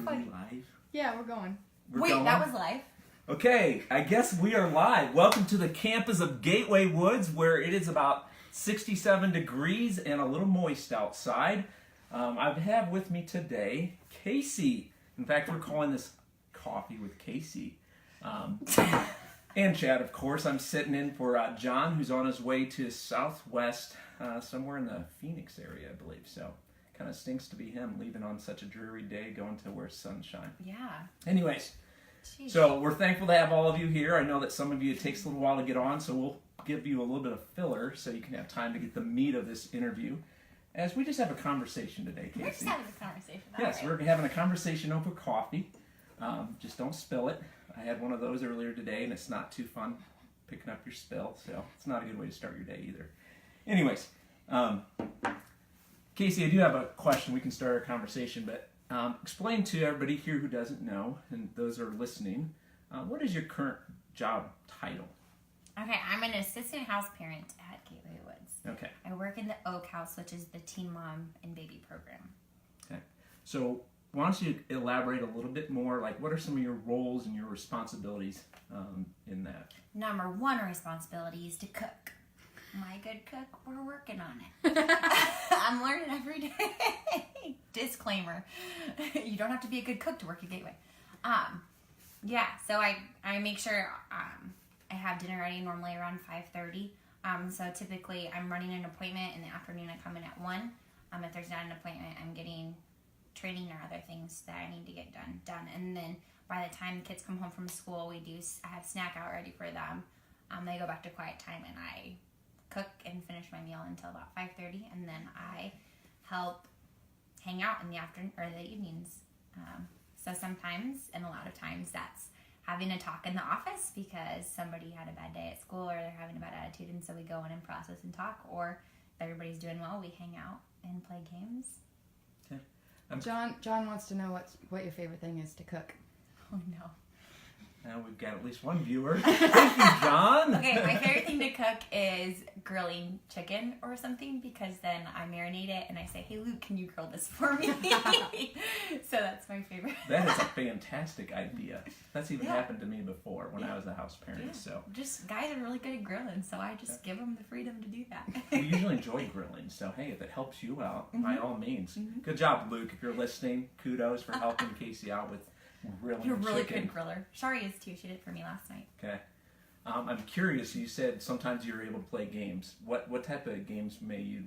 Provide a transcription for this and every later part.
funny. Live? Yeah, we're going. Wait, that was live? Okay, I guess we are live. Welcome to the campus of Gateway Woods, where it is about 67 degrees and a little moist outside. I have with me today Kacie. In fact, we're calling this Coffee with Kacie. And Chad, of course. I'm sitting in for John, who's on his way to Southwest, somewhere in the Phoenix area, I believe. So, kind of stinks to be him, leaving on such a dreary day, going to where sunshine. Yeah. Anyways, Jeez. so we're thankful to have all of you here. I know that some of you, it takes a little while to get on, so we'll give you a little bit of filler so you can have time to get the meat of this interview. As we just have a conversation today, Kacie. We're just having a conversation. Yes, right. we're having a conversation over coffee. Just don't spill it. I had one of those earlier today, and it's not too fun picking up your spill, so it's not a good way to start your day either. Anyways, Kacie, I do have a question. We can start our conversation, but explain to everybody here who doesn't know, and those who are listening, what is your current job title? Okay, I'm an assistant house parent at Gateway Woods. Okay. I work in the Oak House, which is the teen mom and baby program. Okay. So why don't you elaborate a little bit more, like what are some of your roles and your responsibilities in that? Number one responsibility is to cook. Am I a good cook? We're working on it. I'm learning every day. Disclaimer. You don't have to be a good cook to work at Gateway. Yeah, so I make sure I have dinner ready normally around 5:30. So typically I'm running an appointment in the afternoon. I come in at 1. If there's not an appointment, I'm getting training or other things that I need to get done. And then by the time the kids come home from school, I have snack out ready for them. They go back to quiet time and I cook and finish my meal until about 5:30, and then I help hang out in the afternoon or the evenings. So sometimes, and a lot of times, that's having a talk in the office because somebody had a bad day at school or they're having a bad attitude, and so we go in and process and talk. Or if everybody's doing well, we hang out and play games. Okay. John wants to know what your favorite thing is to cook. Oh no. Now we've got at least one viewer. Thank you, John. Okay, my favorite thing to cook is grilling chicken or something, because then I marinate it and I say, hey Luke, can you grill this for me? So that's my favorite. That is a fantastic idea. That's even happened to me before when I was a house parent. Yeah. So just guys are really good at grilling, so I just give them the freedom to do that. we usually enjoy grilling. So hey, if it helps you out, by all means. Good job, Luke. If you're listening, kudos for helping Kacie out with grilling You're a really chicken. good griller. Shari is too. She did it for me last night. Okay. I'm curious. You said sometimes you're able to play games. What type of games may you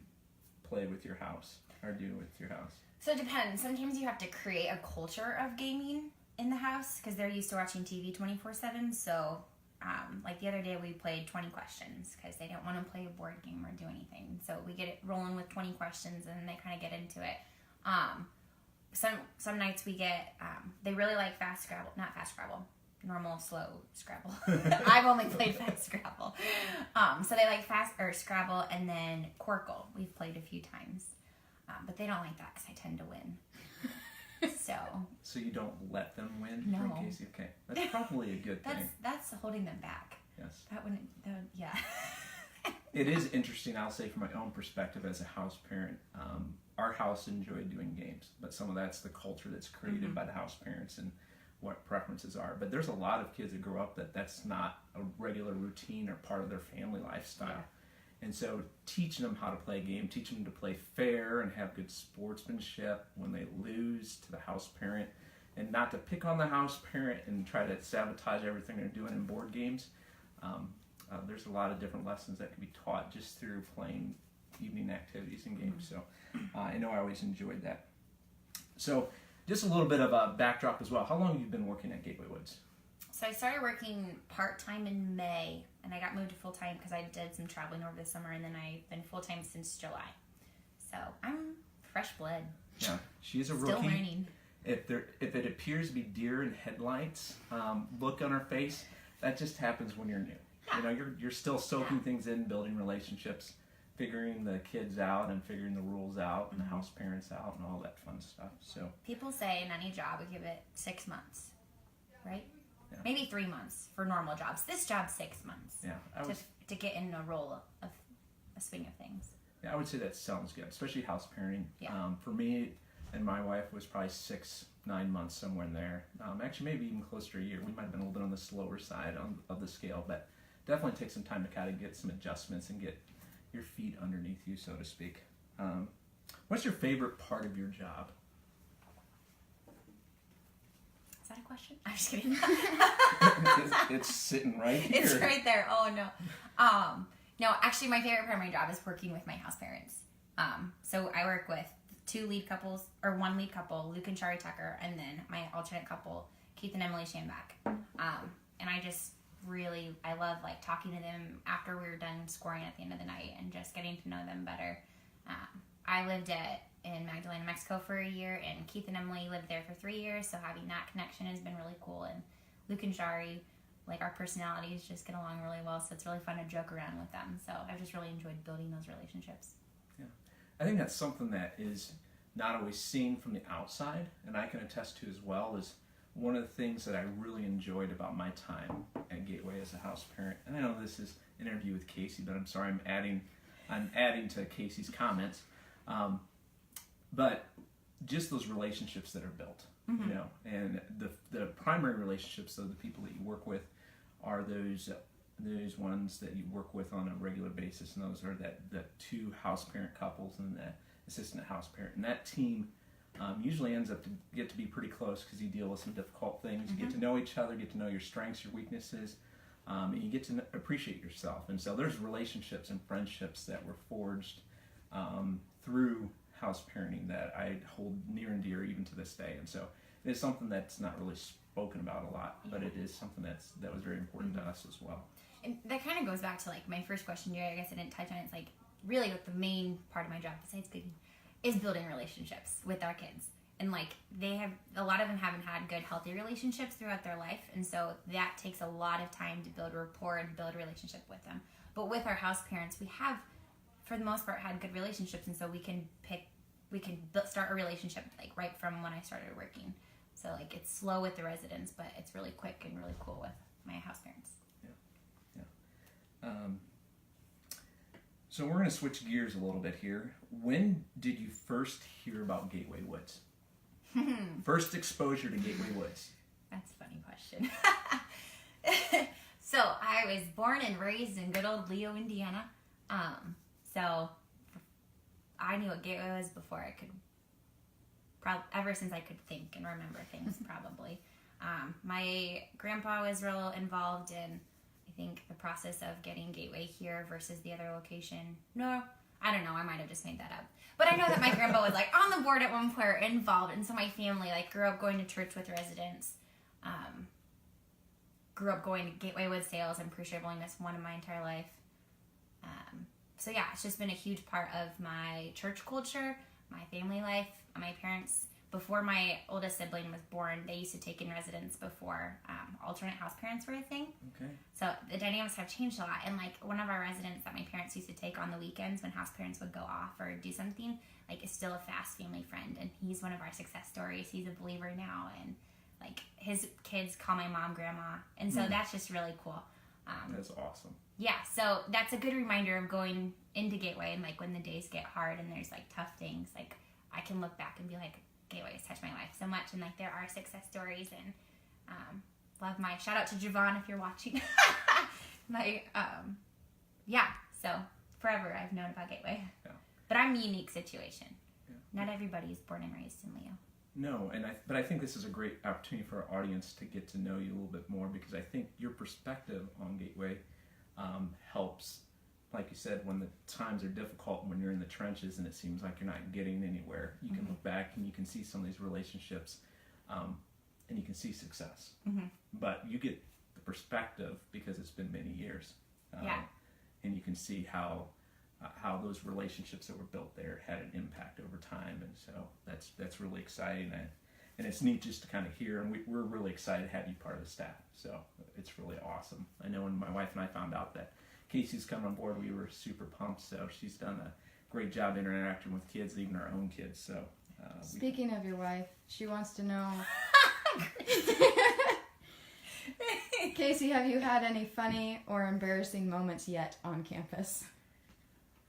play with your house or do with your house? So it depends. Sometimes you have to create a culture of gaming in the house because they're used to watching TV 24/7. So, like the other day, we played 20 questions because they didn't want to play a board game or do anything. So we get it rolling with 20 questions, and they kind of get into it. Some nights we get, they really like fast Scrabble, not fast Scrabble, normal slow Scrabble. I've only played fast Scrabble. So they like fast or Scrabble, and then Quirkle. We've played a few times, but they don't like that because I tend to win. So you don't let them win? No. Kacie? Okay. That's probably a good thing. That's holding them back. Yes. Yeah. It is interesting, I'll say from my own perspective as a house parent. Our house enjoyed doing games, but some of that's the culture that's created by the house parents and what preferences are. But there's a lot of kids that grow up that's not a regular routine or part of their family lifestyle. Yeah. And so teaching them how to play a game, teaching them to play fair and have good sportsmanship when they lose to the house parent, and not to pick on the house parent and try to sabotage everything they're doing in board games. There's a lot of different lessons that can be taught just through playing evening activities and games. So I know I always enjoyed that. So just a little bit of a backdrop as well. How long have you been working at Gateway Woods? So I started working part-time in May, and I got moved to full-time because I did some traveling over the summer, and then I've been full-time since July. So I'm fresh blood. Yeah, she's a rookie. Still learning. If it appears to be deer in headlights, look on her face, that just happens when you're new. Yeah. You know, you're still soaking things in, building relationships, figuring the kids out and figuring the rules out and the house parents out and all that fun stuff. So people say in any job we give it 6 months, right? Yeah. Maybe 3 months for normal jobs. This job's 6 months. Yeah, to get in a role of a swing of things. Yeah, I would say that sounds good, especially house parenting. Yeah. For me, and my wife was probably 6-9 months, somewhere in there. Actually, maybe even closer to a year. We might have been a little bit on the slower side of the scale, but definitely take some time to kind of get some adjustments and get your feet underneath you, so to speak. What's your favorite part of your job? Is that a question? I'm just kidding. It's sitting right here. It's right there. Oh no. No, actually, my favorite part of my job is working with my house parents. So I work with one lead couple, Luke and Shari Tucker, and then my alternate couple, Keith and Emily Shambach. And I love like talking to them after we were done scoring at the end of the night and just getting to know them better. I lived in Magdalena, Mexico for a year, and Keith and Emily lived there for 3 years, so having that connection has been really cool. And Luke and Shari, like, our personalities just get along really well, so it's really fun to joke around with them. So I've just really enjoyed building those relationships. Yeah. I think that's something that is not always seen from the outside, and I can attest to as well, is one of the things that I really enjoyed about my time at Gateway as a house parent. And I know this is an interview with Kacie, but I'm sorry, I'm adding to Casey's comments. But just those relationships that are built, you know, and the primary relationships of the people that you work with are those ones that you work with on a regular basis, and those are the two house parent couples and the assistant house parent. And that team usually ends up to get to be pretty close because you deal with some difficult things. You get to know each other, get to know your strengths, your weaknesses, and you get to appreciate yourself. And so there's relationships and friendships that were forged through house parenting that I hold near and dear even to this day. And so it's something that's not really spoken about a lot, but it is something that was very important to us as well. And that kind of goes back to like my first question, Jerry. I guess I didn't touch on it. It's like really what the main part of my job, besides cooking, is building relationships with our kids. And like a lot of them haven't had good, healthy relationships throughout their life, and so that takes a lot of time to build rapport and build a relationship with them. But with our house parents, we have, for the most part, had good relationships, and so we can start a relationship like right from when I started working. So like it's slow with the residents, but it's really quick and really cool with my house parents. Yeah. So we're going to switch gears a little bit here. When did you first hear about Gateway Woods? First exposure to Gateway Woods. That's a funny question. So I was born and raised in good old Leo, Indiana. So I knew what Gateway was before I could, ever since I could think and remember things, probably. My grandpa was real involved in, I think, the process of getting Gateway here versus the other location. No, I don't know. I might have just made that up. But I know that my grandpa was like on the board at one point, or involved, and so my family like grew up going to church with residents. Grew up going to Gateway Woods sales. I'm pretty sure I've only missed one in my entire life. So yeah, it's just been a huge part of my church culture, my family life. My parents, before my oldest sibling was born, they used to take in residents before alternate house parents were a thing. Okay. So the dynamics have changed a lot. And like one of our residents that my parents used to take on the weekends when house parents would go off or do something, like is still a fast family friend. And he's one of our success stories. He's a believer now. And like his kids call my mom grandma. And so that's just really cool. That's awesome. Yeah, so that's a good reminder of going into Gateway, and like when the days get hard and there's like tough things, like I can look back and be like, Gateway has touched my life so much, and like there are success stories, and love my shout out to Javon if you're watching. So forever I've known about Gateway. Yeah. But I'm a unique situation. Yeah. Not everybody is born and raised in Leo. No, but I think this is a great opportunity for our audience to get to know you a little bit more, because I think your perspective on Gateway helps, like you said, when the times are difficult, when you're in the trenches and it seems like you're not getting anywhere, you can look back and you can see some of these relationships and you can see success. But you get the perspective because it's been many years. And you can see how those relationships that were built there had an impact over time, and so that's really exciting, and it's neat just to kind of hear, and we're really excited to have you part of the staff, so it's really awesome. I know when my wife and I found out that Kacie's coming on board, we were super pumped, so she's done a great job interacting with kids, even our own kids. So speaking of your wife, she wants to know, Kacie, have you had any funny or embarrassing moments yet on campus?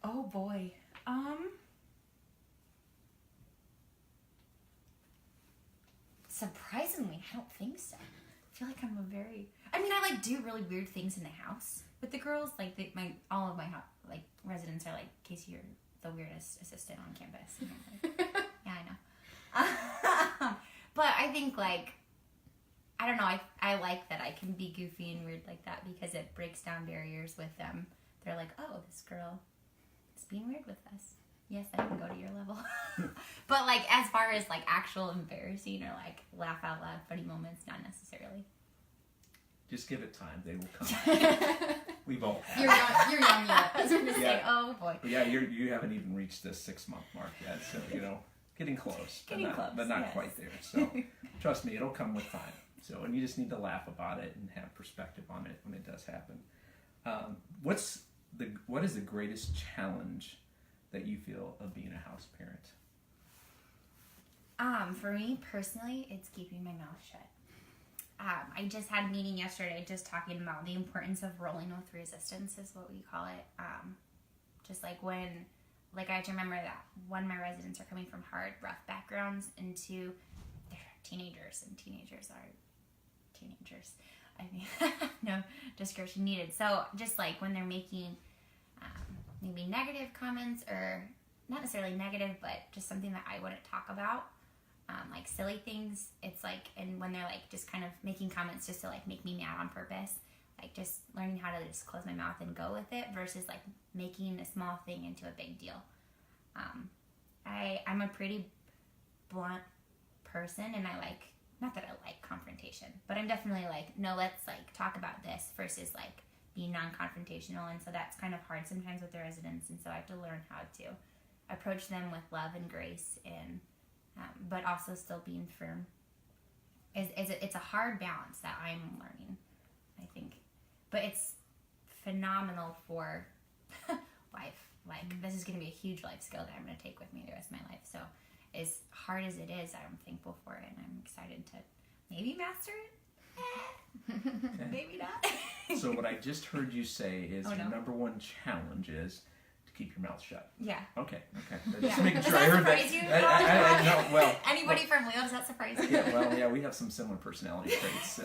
Oh boy. Surprisingly, I don't think so. I feel like I'm I like do really weird things in the house with the girls. Like all of my residents are like, Kacie, you're the weirdest assistant on campus. And I'm like, yeah, I know. But I think like, I don't know. I like that I can be goofy and weird like that because it breaks down barriers with them. They're like, oh, this girl is being weird with us. Yes, I can go to your level. But like, as far as like actual embarrassing or like laugh out loud funny moments, not necessarily. Just give it time; they will come. We've all had. You're young yet. I was going to say, oh boy. Yeah, you haven't even reached the 6-month mark yet, so getting close, but not yes. quite there. So trust me, it'll come with time. So, and you just need to laugh about it and have perspective on it when it does happen. What is the greatest challenge that you feel of being a house parent? For me personally, it's keeping my mouth shut. I just had a meeting yesterday just talking about the importance of rolling with resistance is what we call it. Just like when, like I have to remember that when my residents are coming from hard, rough backgrounds into they're teenagers, and teenagers are teenagers. I mean, no description needed. So just like when they're making maybe negative comments, or not necessarily negative, but just something that I wouldn't talk about, like silly things. It's like, and when they're like just kind of making comments just to like make me mad on purpose, like just learning how to just close my mouth and go with it versus like making a small thing into a big deal. I'm a pretty blunt person, and I like, not that I like confrontation, but I'm definitely like, no, let's like talk about this versus like being non-confrontational. And so that's kind of hard sometimes with the residents, and so I have to learn how to approach them with love and grace, and but also still being firm. It's a hard balance that I'm learning, I think, but it's phenomenal for life. Like, this is going to be a huge life skill that I'm going to take with me the rest of my life. So as hard as it is, I'm thankful for it, and I'm excited to maybe master it. Okay. Maybe not. So what I just heard you say is Oh, no. your number one challenge is to keep your mouth shut. Yeah. Okay. Just Yeah. making Does sure that I heard that. surprise you? No, well. Anybody from Leo, does that surprise you? Yeah, we have some similar personality traits. So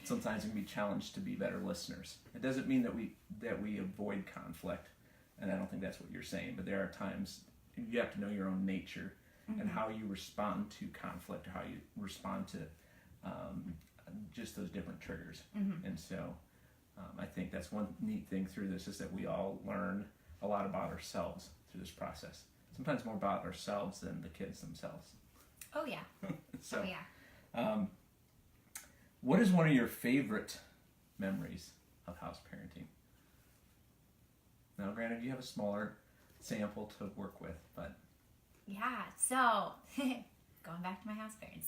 sometimes we can be challenged to be better listeners. It doesn't mean that we avoid conflict, and I don't think that's what you're saying. But there are times you have to know your own nature and how you respond to conflict, or how you respond to just those different triggers. And so I think that's one neat thing through this, is that we all learn a lot about ourselves through this process. Sometimes more about ourselves than the kids themselves. Oh, yeah. So, Oh, yeah. what is one of your favorite memories of house parenting? Now, granted, you have a smaller sample to work with, but... Yeah, so, going back to my house parents,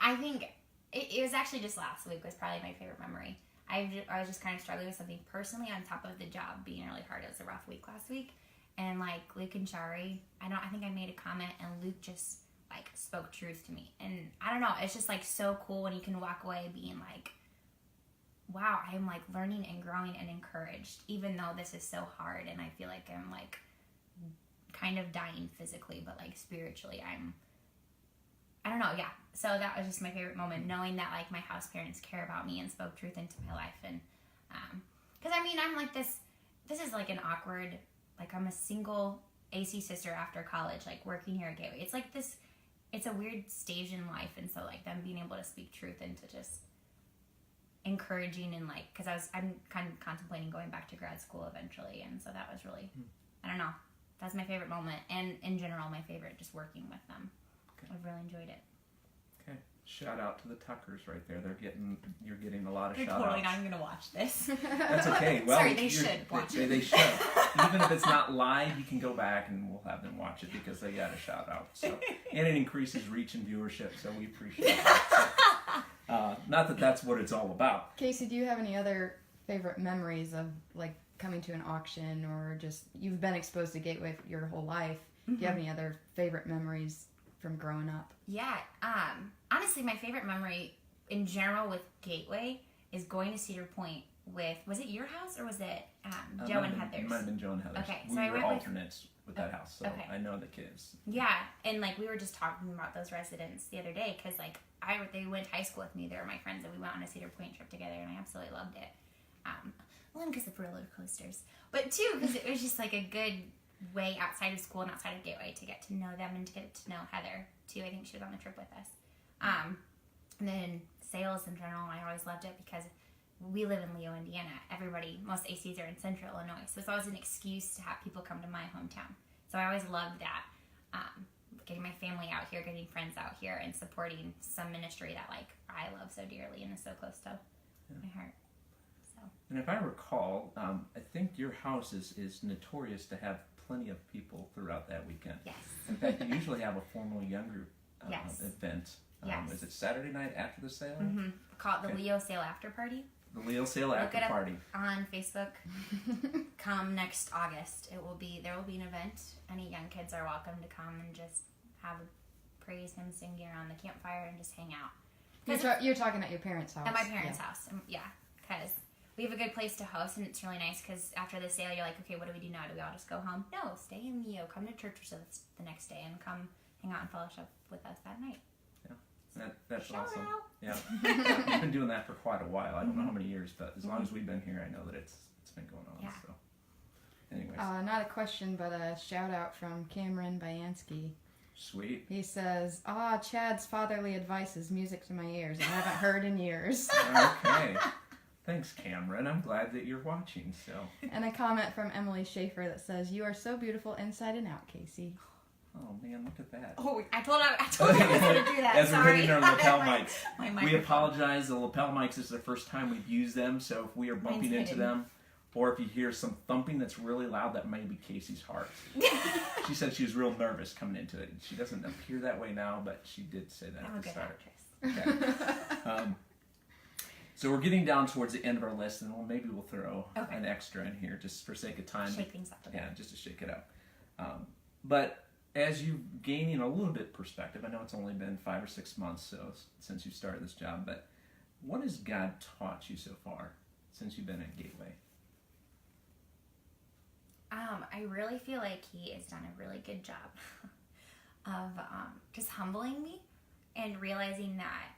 I think it was actually just last week was probably my favorite memory. I was just kind of struggling with something personally on top of the job being really hard. It was a rough week last week. And like Luke and Shari, I think I made a comment, and Luke just like spoke truth to me. And I don't know, it's just like so cool when you can walk away being like, wow, I'm like learning and growing and encouraged, even though this is so hard. And I feel like I'm like kind of dying physically, but like spiritually I don't know, yeah. So that was just my favorite moment, knowing that like my house parents care about me and spoke truth into my life. And because I mean, I'm like this is like an awkward, like I'm a single AC sister after college, like working here at Gateway. It's like this, it's a weird stage in life. And so like them being able to speak truth into just encouraging, and like, because I'm kind of contemplating going back to grad school eventually. And so that was really, I don't know, that's my favorite moment. And in general, my favorite, just working with them. Okay. I've really enjoyed it. Okay. Shout out to the Tuckers right there. You're getting a lot of They're shout totally outs. not even going to watch this. That's okay. Well, Sorry, they should watch it. They should. Even if it's not live, you can go back and we'll have them watch it, because they got a shout out. So, and it increases reach and viewership, so we appreciate it. So, not that that's what it's all about. Kacie, do you have any other favorite memories of like coming to an auction, or just you've been exposed to Gateway your whole life? Do you have any other favorite memories from growing up? Yeah. Honestly, my favorite memory in general with Gateway is going to Cedar Point with, was it your house or was it It Joe might and have been- Heather's? It might have been Joe and Heather's. Okay, We so I were went with- alternates with that house, so okay. I know the kids. Yeah, and like we were just talking about those residents the other day because like they went to high school with me. They were my friends, and we went on a Cedar Point trip together, and I absolutely loved it. One, because of roller coasters, but two, because it was just like a good way outside of school and outside of Gateway to get to know them and to get to know Heather too. I think she was on the trip with us. And then sales in general, I always loved it because we live in Leo, Indiana. Most ACs are in Central Illinois, so it's always an excuse to have people come to my hometown. So I always loved that. Getting my family out here, getting friends out here, and supporting some ministry that like I love so dearly and is so close to my heart. So. And if I recall, I think your house is notorious to have plenty of people throughout that weekend. Yes. In fact, you usually have a formal young group Yes. event. Yes. Is it Saturday night after the sale? Mm-hmm. Call it the Okay. Leo Sale After Party. The Leo Sale Look after it up party. on Facebook. Come next August. There will be an event. Any young kids are welcome to come and just have a praise hymn singing around the campfire and just hang out. You're talking at your parents' house. At my parents' house. Yeah, because we have a good place to host, and it's really nice because after the sale, you're like, okay, what do we do now? Do we all just go home? No, stay in Leo. Come to church with us the next day and come hang out and fellowship with us that night. That's Shout awesome. out. Yeah. We've been doing that for quite a while. I don't know how many years, but as long as we've been here, I know that it's been going on. Yeah. So, anyways, Not a question, but a shout out from Cameron Bayansky. sweet. He says, Chad's fatherly advice is music to my ears. I haven't heard in years. Okay. Thanks, Cameron. I'm glad that you're watching. So. And a comment from Emily Schaefer that says, you are so beautiful inside and out, Casey. Oh man, look at that. Oh, I told you I was going to do that. As we're Sorry. hitting our lapel mics, My we microphone. apologize. The lapel mics is the first time we've used them, so if we are bumping Mine's into hidden. them, or if you hear some thumping that's really loud, that may be Casey's heart. She said she was real nervous coming into it. She doesn't appear that way now, but she did say that I'm a at the good start. actress. Okay. So we're getting down towards the end of our list, and maybe we'll throw Okay. an extra in here just for sake of time. Shake things up a bit. Yeah, just to shake it up. But as you gaining a little bit perspective, I know it's only been 5 or 6 months since you started this job, but what has God taught you so far since you've been at Gateway? I really feel like he has done a really good job of just humbling me and realizing that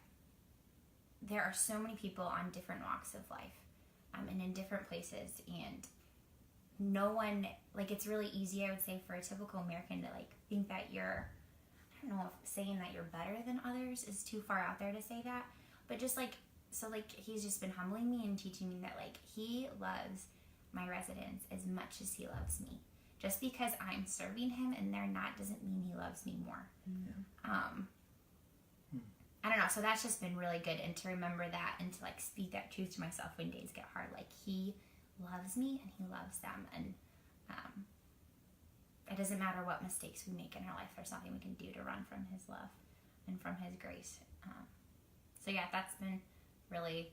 there are so many people on different walks of life and in different places, and no one, like, it's really easy, I would say, for a typical American to like think that you're, I don't know if saying that you're better than others is too far out there to say that, but just like, so like he's just been humbling me and teaching me that like he loves my residents as much as he loves me. Just because I'm serving him and they're not doesn't mean he loves me more. I don't know. So that's just been really good, and to remember that and to like speak that truth to myself when days get hard. Like he loves me and he loves them, and it doesn't matter what mistakes we make in our life. There's nothing we can do to run from his love and from his grace. So yeah, that's been really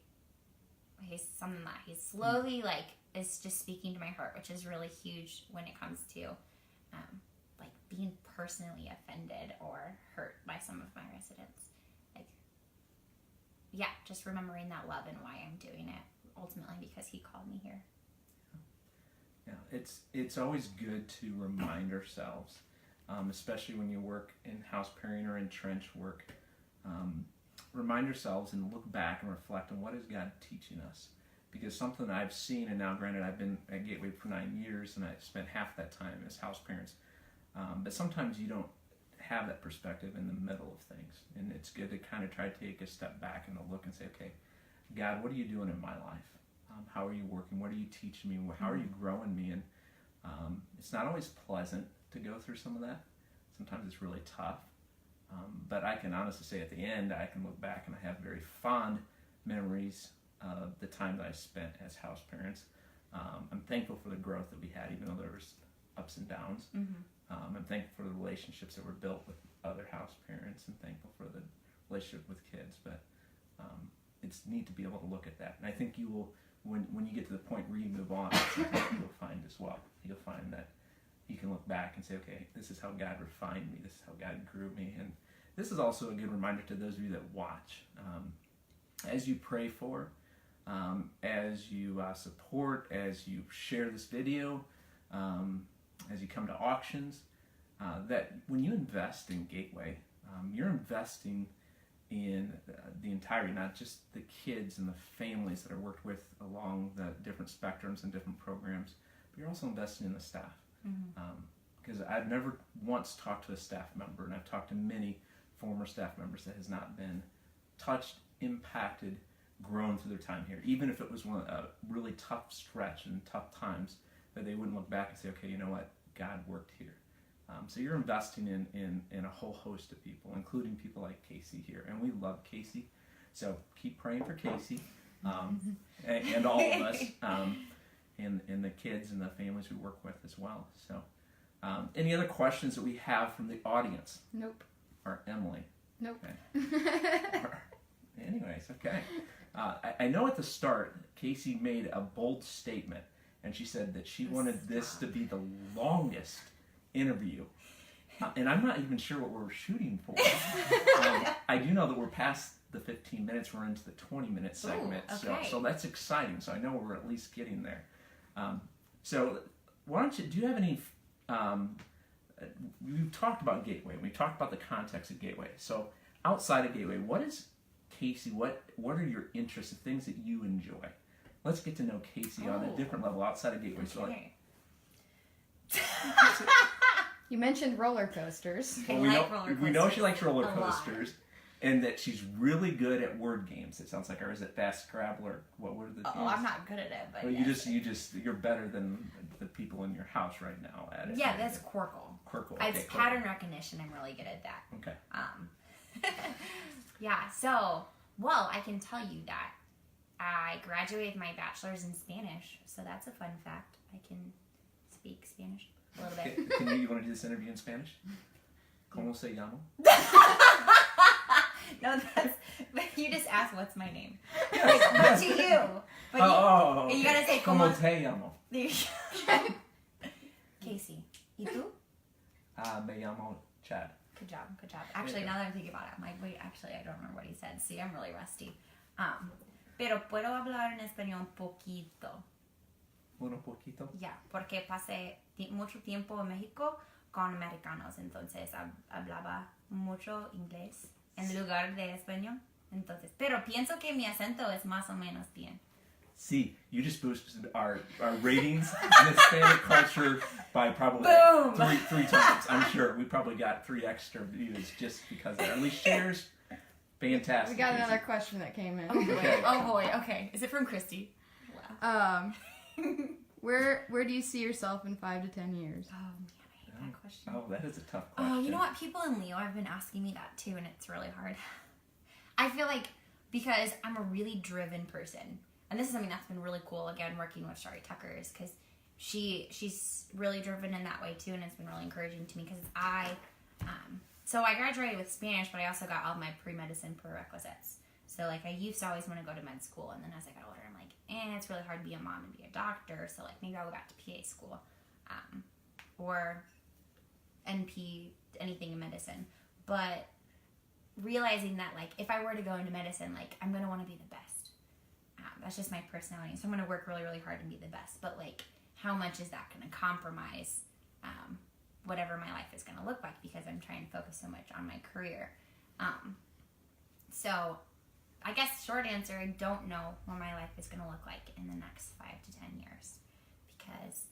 something that he's slowly like is just speaking to my heart, which is really huge when it comes to like being personally offended or hurt by some of my residents. Like, yeah, just remembering that love and why I'm doing it, ultimately because he called me here. Yeah, it's always good to remind ourselves, especially when you work in house parenting or in trench work, remind ourselves and look back and reflect on what is God teaching us. Because something I've seen, and now granted I've been at Gateway for 9 years and I spent half that time as house parents, but sometimes you don't have that perspective in the middle of things, and it's good to kind of try to take a step back and look and say, okay, God, what are you doing in my life? How are you working? What are you teaching me? How are you growing me? And it's not always pleasant to go through some of that. Sometimes it's really tough. But I can honestly say at the end, I can look back and I have very fond memories of the time that I spent as house parents. I'm thankful for the growth that we had, even though there was ups and downs. I'm thankful for the relationships that were built with other house parents, and thankful for the relationship with kids. But it's neat to be able to look at that. And I think you will, when you get to the point where you move on, you'll find as well. You'll find that you can look back and say, okay, this is how God refined me. This is how God grew me. And this is also a good reminder to those of you that watch. As you pray for as you support, as you share this video, as you come to auctions, that when you invest in Gateway, you're investing in the entirety, not just the kids and the families that are worked with along the different spectrums and different programs, but you're also investing in the staff. Because I've never once talked to a staff member, and I've talked to many former staff members that has not been touched, impacted, grown through their time here. Even if it was a really tough stretch and tough times, that they wouldn't look back and say, okay, you know what, God worked here. So you're investing in a whole host of people, including people like Kacie here. And we love Kacie. So keep praying for Kacie and all of us, and the kids and the families we work with as well. So any other questions that we have from the audience? Nope. Or Emily? Nope. Okay. Anyways, okay. I know at the start, Kacie made a bold statement, and she said that she wanted this to be the longest interview. And I'm not even sure what we're shooting for. I do know that we're past the 15 minutes. We're into the 20-minute segment. Ooh, okay. So that's exciting. So I know we're at least getting there. So why don't you, do you have any, we've talked about Gateway. We talked about the context of Gateway. So outside of Gateway, what is Kacie, what are your interests, the things that you enjoy? Let's get to know Kacie on a different level outside of Gateway. Okay. So You mentioned roller coasters. I we like know, roller we know she coasters likes roller a lot. coasters, and that she's really good at word games. It sounds like, or is it Fast Scrabble, or what were the games? Oh, I'm not good at it, but Well, yes. you're better than the people in your house right now at it. Yeah, that's Quirkle. Quirkle. It's Okay, pattern recognition. I'm really good at that. Okay. Yeah, so, well, I can tell you that I graduated with my bachelor's in Spanish, so that's a fun fact. I can speak Spanish a little bit. You want to do this interview in Spanish? ¿Cómo se llama? No, you just asked what's my name. What to you? But Okay. you gotta say, ¿Cómo te llamo? Kacie. ¿Y tú? Me llamo Chad. Good job, good job. Actually, now that I'm thinking about it, I'm like, wait, actually, I don't remember what he said. See, I'm really rusty. Pero puedo hablar en español un poquito. Un poquito. Ya, porque pasé mucho tiempo en México con americanos, entonces hablaba mucho inglés en lugar de español. Entonces, pero pienso que mi acento es más o menos bien. See, you just boosted our ratings in the Hispanic culture by probably Boom! three times. I'm sure we probably got 3 extra views just because of that. At least shares. Fantastic. We got another question that came in. Okay. Oh boy, okay. Is it from Christy? Wow. Where do you see yourself in 5 to 10 years? Oh man, I hate that question. Oh, that is a tough question. Oh, you know what? People in Leo have been asking me that too, and it's really hard. I feel like because I'm a really driven person, and this is something that's been really cool, again, working with Shari Tucker, is because she's really driven in that way too, and it's been really encouraging to me because so I graduated with Spanish, but I also got all my pre-medicine prerequisites. So like I used to always want to go to med school, and then as I got older, I'm like, it's really hard to be a mom and be a doctor, so like maybe I'll go back to PA school, or NP, anything in medicine. But realizing that like if I were to go into medicine, like I'm gonna want to be the best. That's just my personality, so I'm gonna work really, really hard and be the best. But like, how much is that gonna compromise whatever my life is gonna look like, because I'm trying to focus so much on my career. So I guess short answer, I don't know what my life is going to look like in the next 5 to 10 years, because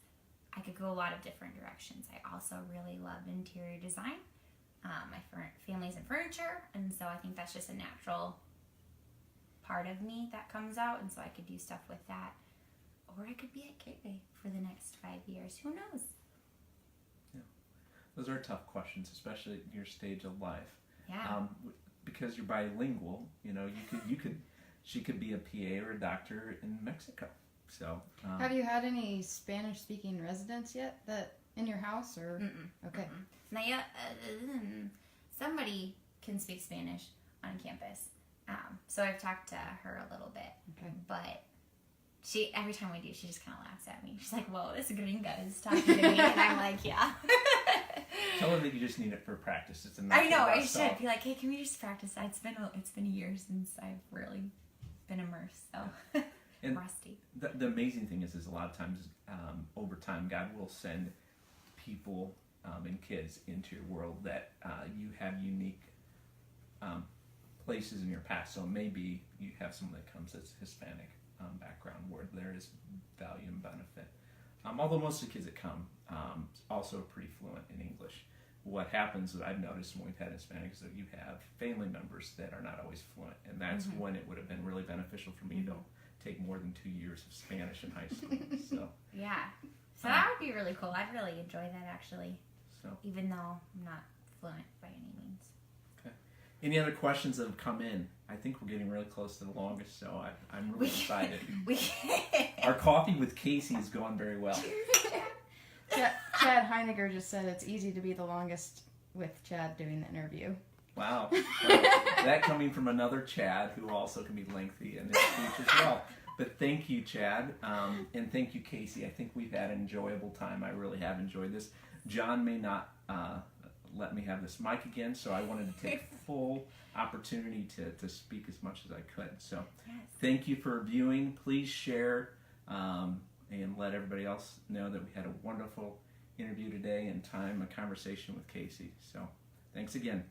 I could go a lot of different directions. I also really love interior design. My family's in furniture, and so I think that's just a natural part of me that comes out, and so I could do stuff with that. Or I could be at Gateway for the next 5 years. Who knows? Yeah. Those are tough questions, especially at your stage of life. Yeah. Because you're bilingual, she could be a PA or a doctor in Mexico. So, Have you had any Spanish-speaking residents yet that in your house, or? Mm-mm. Okay. Mm-mm. Now, yeah, somebody can speak Spanish on campus, so I've talked to her a little bit. Okay. But she, every time we do, she just kind of laughs at me. She's like, "Whoa, this gringa is talking to me," and I'm like, "Yeah." Tell her that you just need it for practice. It's I know. I should be like, "Hey, can we just practice?" It's been a year since I've really been immersed. So And rusty. the amazing thing is a lot of times over time God will send people and kids into your world that you have unique places in your past. So maybe you have someone that comes that's Hispanic background where there is value and benefit. Although most of the kids that come also are pretty fluent in English. What happens that I've noticed when we've had Hispanics is that you have family members that are not always fluent, and that's when it would have been really beneficial for me to take more than 2 years of Spanish in high school. So Yeah. So that would be really cool. I'd really enjoy that, actually. So Even though I'm not fluent by any means. any other questions that have come in? I think we're getting really close to the longest, so I'm really excited. Our coffee with Kacie is going very well. Chad Heiniger just said it's easy to be the longest with Chad doing the interview. Wow. Well, that coming from another Chad who also can be lengthy in his speech as well. But thank you, Chad, and thank you, Kacie. I think we've had an enjoyable time. I really have enjoyed this. John may not let me have this mic again, so I wanted to take full opportunity to speak as much as I could. So thank you for viewing. Please share and let everybody else know that we had a wonderful interview today and a conversation with Kacie. So thanks again.